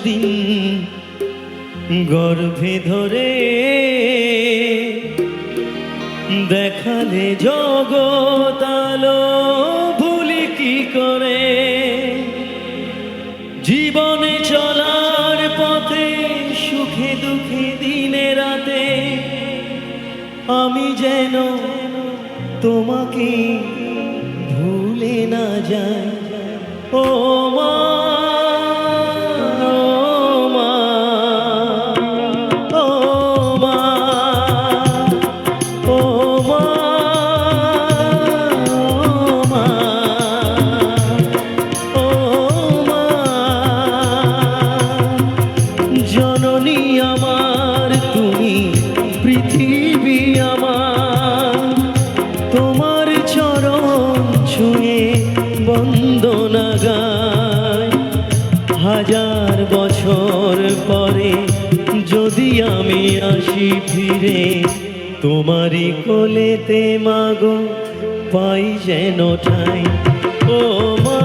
দিন গর্ভে ধরে দেখালে জগতালো ভুলি কি করে জীবনে চলার পথে সুখে দুঃখে দিনে রাতে আমি যেন তোমাকে ভুলে না যাই ও মা জননী আমার তুমি পৃথিবী আমার তোমার চরণ ছুঁয়ে বন্দনা গাই হাজার বছর পরে যদি আমি আসি ফিরে তোমারই কোলেতে মাগো পাই যেন ঠাই ও মা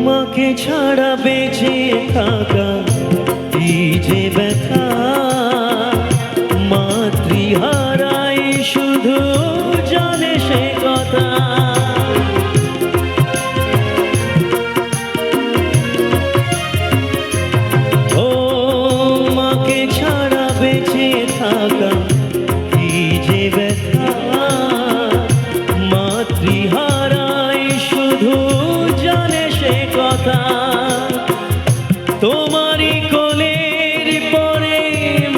মাকে ছাড়া বেঁচে থাকা কি যে ব্যথা মাতৃহারাই শুধু জানে সে কথা ও মাকে ছাড়া বেঁচে থাকা কি যে ব্যথা মাতৃহারাই শুধু জানে সে কথা তোমারই কোলের পরে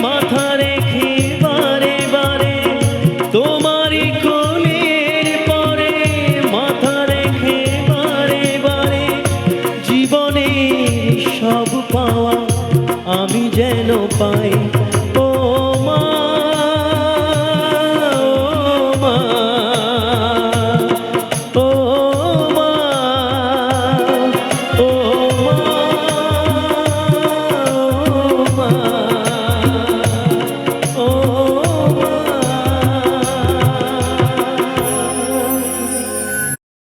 মাথা রেখে বারে বারে তোমারই কোলের পরে মাথা রেখে বারে বারে জীবনে সব পাওয়া আমি যেন পাই